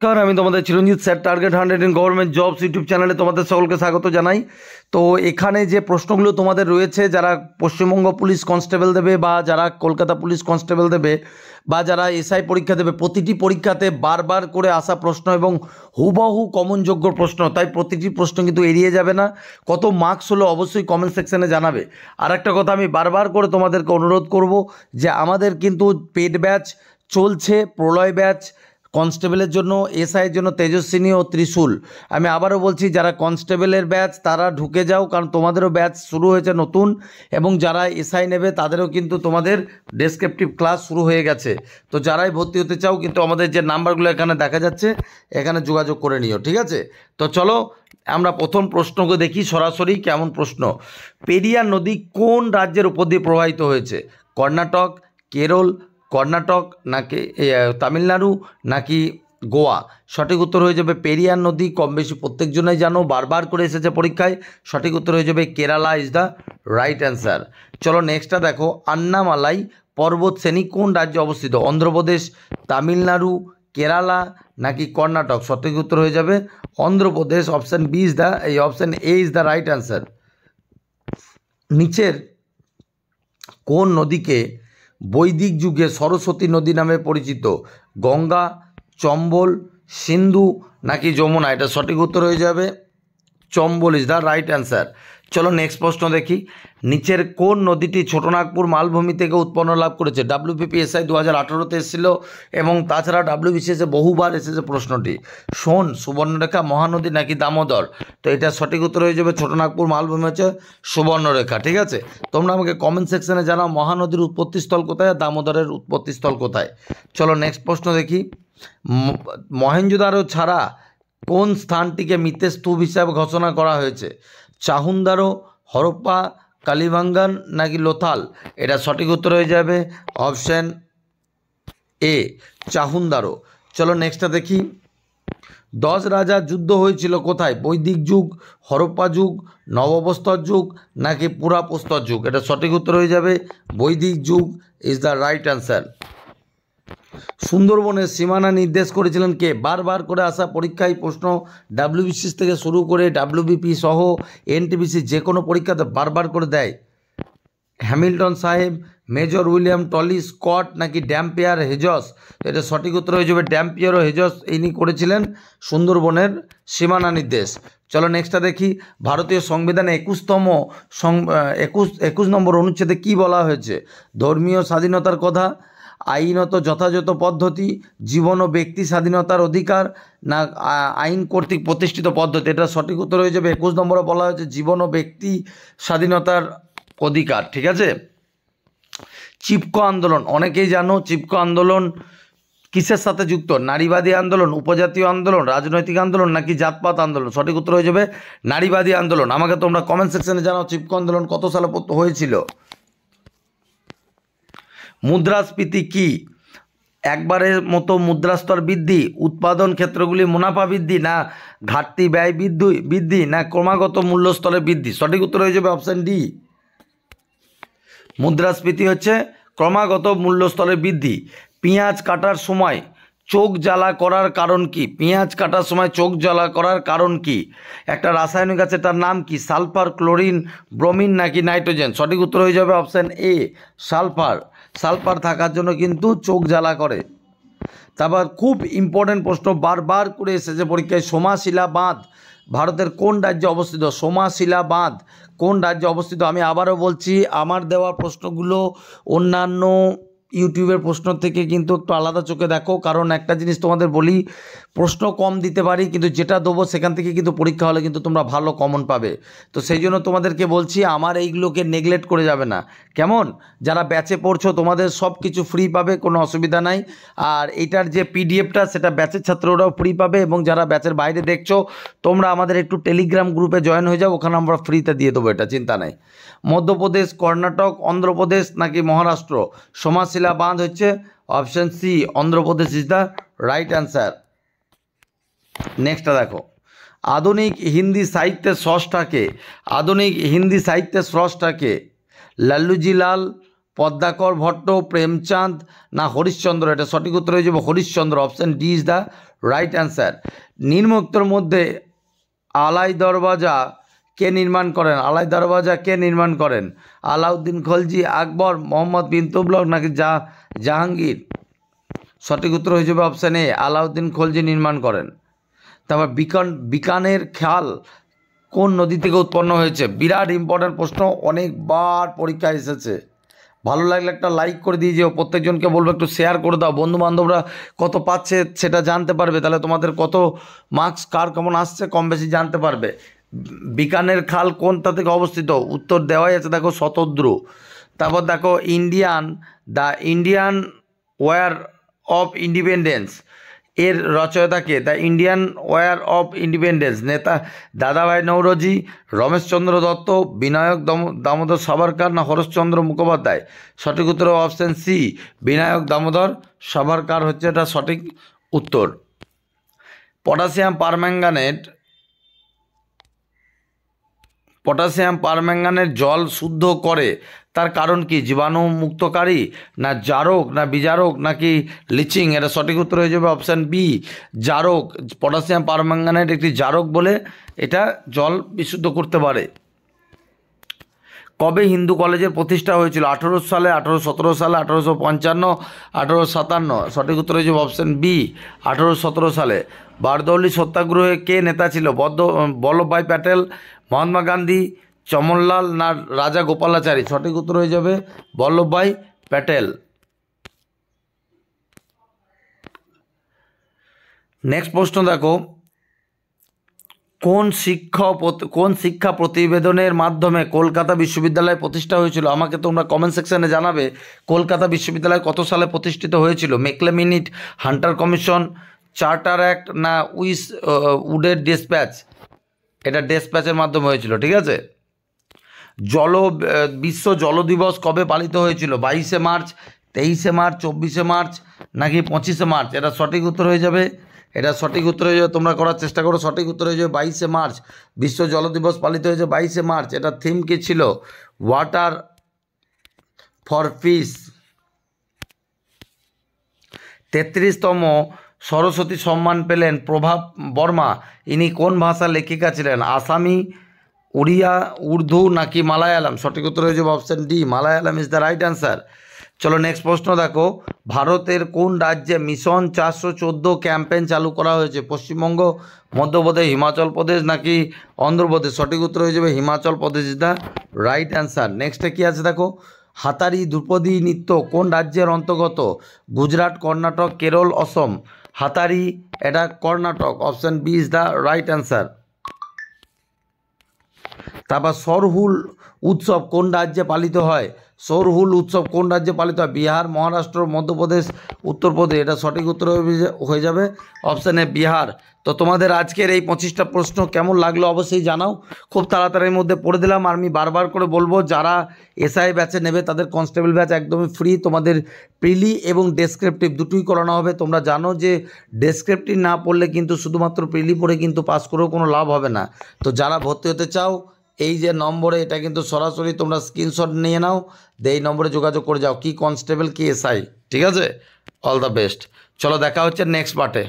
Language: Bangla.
কারণ আমি তোমাদের Chiranjit sir target 100 in government jobs YouTube চ্যানেলে তোমাদের সকলকে স্বাগত জানাই। তো এখানে যে প্রশ্নগুলো তোমাদের রয়েছে, যারা পশ্চিমবঙ্গ পুলিশ কনস্টেবল দেবে বা যারা কলকাতা পুলিশ কনস্টেবল দেবে বা যারা এসআই পরীক্ষা দেবে, প্রতিটি পরীক্ষাতে বারবার করে আসা প্রশ্ন এবং হুবহু কমনযোগ্য প্রশ্ন, তাই প্রতিটি প্রশ্ন কিন্তু এড়িয়ে যাবে না। কত মার্কস হলো অবশ্যই কমেন্ট সেকশানে জানাবে। আর একটা কথা আমি বারবার করে তোমাদেরকে অনুরোধ করব যে আমাদের কিন্তু পেড ব্যাচ চলছে, প্রলয় ব্যাচ কনস্টেবলের জন্য, এসআইয়ের জন্য তেজস্বিনী ও ত্রিশূল। আমি আবারও বলছি, যারা কনস্টেবলের ব্যাচ তারা ঢুকে যাও, কারণ তোমাদেরও ব্যাচ শুরু হয়েছে নতুন, এবং যারা এসআই নেবে তাদেরও কিন্তু তোমাদের ডেসক্রিপটিভ ক্লাস শুরু হয়ে গেছে। তো যারাই ভর্তি হতে চাও কিন্তু আমাদের যে নাম্বারগুলো এখানে দেখা যাচ্ছে এখানে যোগাযোগ করে নিও, ঠিক আছে? তো চলো আমরা প্রথম প্রশ্নকে দেখি সরাসরি কেমন প্রশ্ন। পেরিয়ার নদী কোন রাজ্যের উপর দিয়ে প্রবাহিত হয়েছে? কর্ণাটক, কেরল, কর্ণাটক নাকি তামিলনাড়ু নাকি গোয়া? সঠিক উত্তর হয়ে যাবে পেরিয়ার নদী। কম বেশি প্রত্যেকজনাই জানো, বারবার করে এসেছে পরীক্ষায়। সঠিক উত্তর হয়ে যাবে Kerala is the right answer. চলো নেক্সটটা দেখো, আন্নামালাই পর্বত শ্রেণী কোন রাজ্যে অবস্থিত? অন্ধ্রপ্রদেশ, তামিলনাড়ু, কেরালা নাকি কর্ণাটক? সঠিক উত্তর হয়ে যাবে Andhra Pradesh. Option B is the option A is the right answer. নিচের কোন নদীকে বৈদিক যুগে সরস্বতী নদী নামে পরিচিত? গঙ্গা, চম্বল, সিন্ধু নাকি যমুনা? এটা সঠিক উত্তর হয়ে যাবে Chambal is the right answer. চলো নেক্সট প্রশ্ন দেখি, নিচের কোন নদীটি ছোটনাগপুর মালভূমি থেকে উৎপন্ন লাভ করেছে? WPPSI 2018-তে এসেছিল এবং তাছাড়া WBCS-এ বহুবার এসেছে প্রশ্নটি। সোন, সুবর্ণরেখা, মহানদী নাকি দামোদর? তো এটা সঠিক উত্তর হয়ে যাবে ছোটনাগপুর মালভূমি হচ্ছে সুবর্ণরেখা, ঠিক আছে? তোমরা আমাকে কমেন্ট সেকশনে জানাও মহানদীর উৎপত্তিস্থল কোথায় আর দামোদরের উৎপত্তিস্থল কোথায়। চলো নেক্সট প্রশ্ন দেখি, মহেঞ্জোদারো ছাড়া কোন স্থানটিকে মৃতের স্তূপ হিসাবে ঘোষণা করা হয়েছে? চাহুন্দারো, হরপ্পা, কালিবাঙ্গান নাকি লোথাল? এটা সঠিক উত্তর হয়ে যাবে অপশান এ, চাহুন্দারো। চলো নেক্সটটা দেখি, 10 রাজার যুদ্ধ হয়েছিল কোথায়? বৈদিক যুগ, হরপ্পা যুগ, নবপ্রস্তর যুগ নাকি পুরাপ্রস্তর যুগ? এটা সঠিক উত্তর হয়ে যাবে বৈদিক যুগ ইজ দ্য রাইট অ্যান্সার। সুন্দরবনের সীমানা নির্দেশ করেছিলেন কে? বারবার করে আসা পরীক্ষায় প্রশ্ন, WBCS থেকে শুরু করে WBP সহ NTPC যে কোনো পরীক্ষাতে বারবার করে দেয়। হ্যামিল্টন সাহেব, মেজর উইলিয়াম টলি স্কট নাকি ড্যাম্পিয়ার হেজস? এটা সঠিক উত্তর হয়ে যাবে ড্যাম্পিয়ার ও হেজস, ইনি করেছিলেন সুন্দরবনের সীমানা নির্দেশ। চলো নেক্সটটা দেখি, ভারতীয় সংবিধানে 21 নম্বর অনুচ্ছেদে কি বলা হয়েছে? ধর্মীয় স্বাধীনতার কথা, আইনত যথাযথ পদ্ধতি, জীবন ও ব্যক্তি স্বাধীনতার অধিকার না আইন কর্তৃক প্রতিষ্ঠিত পদ্ধতি? এটা সঠিক উত্তর হয়ে যাবে 21 নম্বরে বলা হয়েছে জীবন ও ব্যক্তি স্বাধীনতার অধিকার, ঠিক আছে? চিপকো আন্দোলন অনেকেই জানো, চিপকো আন্দোলন কিসের সাথে যুক্ত? নারীবাদী আন্দোলন, উপজাতীয় আন্দোলন, রাজনৈতিক আন্দোলন নাকি জাতপাত আন্দোলন? সঠিক উত্তর হয়ে যাবে নারীবাদী আন্দোলন। আমাকে তোমরা কমেন্ট সেকশনে জানাও চিপকো আন্দোলন কত সালে হয়েছিল। মুদ্রাস্ফীতি কি? একবারের মতো মুদ্রাস্তর বৃদ্ধি, উৎপাদন ক্ষেত্রগুলি মুনাফা বৃদ্ধি, না ঘাটতি ব্যয় বৃদ্ধি না ক্রমাগত মূল্যস্তরের বৃদ্ধি? সঠিক উত্তর হয়ে যাবে অপশান ডি। মুদ্রাস্ফীতি হচ্ছে ক্রমাগত মূল্যস্তরের বৃদ্ধি। পেঁয়াজ কাটার সময় চোখ জ্বালা করার কারণ কি? পেঁয়াজ কাটার সময় চোখ জ্বালা করার কারণ কি? একটা রাসায়নিক আছে, তার নাম কি? সালফার, ক্লোরিন, ব্রোমিন নাকি নাইট্রোজেন? সঠিক উত্তর হয়ে যাবে অপশান এ, সালফার। সালফার থাকার জন্য কিন্তু চোখ জ্বালা করে। তারপর খুব ইম্পর্টেন্ট প্রশ্ন, বারবার করে এসেছে পরীক্ষায়, সোমাশিলা বাঁধ ভারতের কোন রাজ্যে অবস্থিত? সোমাশিলা বাঁধ কোন রাজ্যে অবস্থিত? আমি আবারও বলছি, আমার দেওয়া প্রশ্নগুলো অন্যান্য ইউটিউবের প্রশ্ন থেকে কিন্তু একটু আলাদা চোখে দেখো, কারণ একটা জিনিস তোমাদের বলি, প্রশ্ন কম দিতে পারি কিন্তু যেটা দেবো সেখান থেকে কিন্তু পরীক্ষা হলে কিন্তু তোমরা ভালো কমন পাবে। তো সেই জন্য তোমাদেরকে বলছি আমার এইগুলোকে নেগলেক্ট করে যাবে না, কেমন? যারা ব্যাচে পড়ছো তোমাদের সব কিছু ফ্রি পাবে, কোনো অসুবিধা নাই। আর এটার যে PDFটা সেটা ব্যাচের ছাত্ররাও ফ্রি পাবে, এবং যারা ব্যাচের বাইরে দেখছো তোমরা আমাদের একটু টেলিগ্রাম গ্রুপে জয়েন হয়ে যাও, ওখানে আমরা ফ্রিতে দিয়ে দেবো, এটা চিন্তা নাই। মধ্যপ্রদেশ, কর্ণাটক, অন্ধ্রপ্রদেশ নাকি মহারাষ্ট্র? সোমাশিলা বাঁধ হচ্ছে option C, Andhra Pradesh is the right answer. নেক্সটটা দেখো, আধুনিক হিন্দি সাহিত্যের স্রষ্টাকে? আধুনিক হিন্দি সাহিত্যের স্রষ্টাকে? লাল্লুজি লাল, পদ্মাকর ভট্ট, প্রেমচাঁদ না হরিশ্চন্দ্র? এটা সঠিক উত্তর হয়ে যাবে Harishchandra. Option D is the right answer. নিম্নোক্তর মধ্যে আলাই দরওয়াজা কে নির্মাণ করেন? আলাই দরওয়াজা কে নির্মাণ করেন? আলাউদ্দিন খলজি, আকবর, মোহাম্মদ বিন তুগলক নাকি জাহাঙ্গীর? সঠিক উত্তর হয়ে যাবে অপশান এ, আলাউদ্দিন খলজি নির্মাণ করেন। তারপর বিকানের খাল কোন নদী থেকে উৎপন্ন হয়েছে? বিরাট ইম্পর্ট্যান্ট প্রশ্ন, অনেকবার পরীক্ষায় এসেছে। ভালো লাগলে একটা লাইক করে দিয়ে যেও, প্রত্যেকজনকে বলবো একটু শেয়ার করে দাও, বন্ধু বান্ধবরা কত পাচ্ছে সেটা জানতে পারবে, তাহলে তোমাদের কত মার্কস কার কেমন আসছে কম বেশি জানতে পারবে। বিকানের খাল কোনটা থেকে অবস্থিত? উত্তর দেওয়াই আছে, দেখো শতদ্রু। তারপর দেখো the Indian war of independence এর রচয়িতাকে? The Indian war of independence নেতা দাদাভাই নৌরোজি, রমেশচন্দ্র দত্ত, বিনায়ক দামোদর সাভারকার না হরেশচন্দ্র মুখোপাধ্যায়? সঠিক উত্তর অপশান সি, বিনায়ক দামোদর সাভারকার হচ্ছে এটা সঠিক উত্তর। পটাশিয়াম পারম্যাঙ্গানেট জল শুদ্ধ করে তার কারণ কি? জীবাণু মুক্তকারী না জারক না বিজারক নাকি লিচিং? এটা সঠিক উত্তর হয়ে যাবে অপশান বি, জারক। পটাশিয়াম পারম্যাঙ্গানেট একটি জারক বলে এটা জল বিশুদ্ধ করতে পারে। কবে হিন্দু কলেজের প্রতিষ্ঠা হয়েছিল? 1800 সালে, 1817 সালে, 1855, 1857? সঠিক উত্তর হয়ে যাবে অপশান বি, 1817 সালে। বারদৌলি সত্যাগ্রহে কে নেতা ছিল? বল্লভভাই প্যাটেল, মহাত্মা গান্ধী, চমনলাল না রাজা গোপালাচারী? সঠিক উত্তর হয়ে যাবে বল্লভভাই প্যাটেল। নেক্সট প্রশ্ন দেখো, কোন শিক্ষা প্রতিবেদনের মাধ্যমে কলকাতা বিশ্ববিদ্যালয় প্রতিষ্ঠা হয়েছিল? আমাকে তোমরা কমেন্ট সেকশনে জানাবে কলকাতা বিশ্ববিদ্যালয় কত সালে প্রতিষ্ঠিত হয়েছিল। Macaulay-minute, Hunter commission, charter act না উডের ডেসপ্যাচ? এটা ডেসপ্যাচের মাধ্যমে হয়েছিল, ঠিক আছে। বিশ্ব জল দিবস কবে পালিত হয়েছিল? 22শে মার্চ, 23শে মার্চ, 24শে মার্চ নাকি 25শে মার্চ? এটা সঠিক উত্তর হয়ে যাবে, এটা সঠিক উত্তর হয়ে যাবে, তোমরা করার চেষ্টা করো। সঠিক উত্তর হয়ে যাবে 22শে মার্চ। বিশ্ব জল দিবস পালিত হয়েছে 22শে মার্চ। এটা থিম কী ছিল? Water for peace. 33তম সরস্বতী সম্মান পেলেন প্রভাব বর্মা, ইনি কোন ভাষার লেখিকা ছিলেন? আসামি, উড়িয়া, উর্দু নাকি মালায়ালাম? সঠিক উত্তর হয়ে যাবে option D, Malayalam is the right answer. চলো নেক্সট প্রশ্ন দেখো, ভারতের কোন রাজ্যে মিশন 414 ক্যাম্পেইন চালু করা হয়েছে? পশ্চিমবঙ্গ, মধ্যপ্রদেশ, হিমাচল প্রদেশ নাকি অন্ধ্রপ্রদেশ? সঠিক উত্তর হয়ে যাবে Himachal Pradesh is the right answer. নেক্সটে কী আছে দেখো, হাতারি ধ্রুপদী নৃত্য কোন রাজ্যের অন্তর্গত? গুজরাট, কর্ণাটক, কেরল, অসম? হাতারি এটা Karnataka, option B is the right answer. তারপর সরহুল উৎসব কোন রাজ্যে পালিত হয়? সরহুল উৎসব কোন রাজ্যে পালিত হয়? বিহার, মহারাষ্ট্র, মধ্যপ্রদেশ, উত্তরপ্রদেশ? এটা সঠিক উত্তর হয়ে যাবে অপশান এ, বিহার। তো তোমাদের আজকের এই 25টা প্রশ্ন কেমন লাগলো অবশ্যই জানাও। খুব তাড়াতাড়ির মধ্যে পড়ে দিলাম। আর আমি বারবার করে বলবো, যারা এসআই ব্যাচে নেবে তাদের কনস্টেবল ব্যাচ একদমই ফ্রি। তোমাদের প্রিলি এবং ডেসক্রিপটিভ দুটোই করানো হবে। তোমরা জানো যে ডেসক্রিপটিভ না পড়লে কিন্তু শুধুমাত্র প্রিলি পড়ে কিন্তু পাস করেও কোনো লাভ হবে না। তো যারা ভর্তি হতে চাও, এই যে নম্বরে, এটা কিন্তু সরাসরি তোমরা স্ক্রিনশট নিয়ে নাও, এই নম্বরে যোগাযোগ করে যাও, কি কনস্টেবল কি এসআই, ঠিক আছে। All the best. চলো দেখা হচ্ছে নেক্সট পার্টে।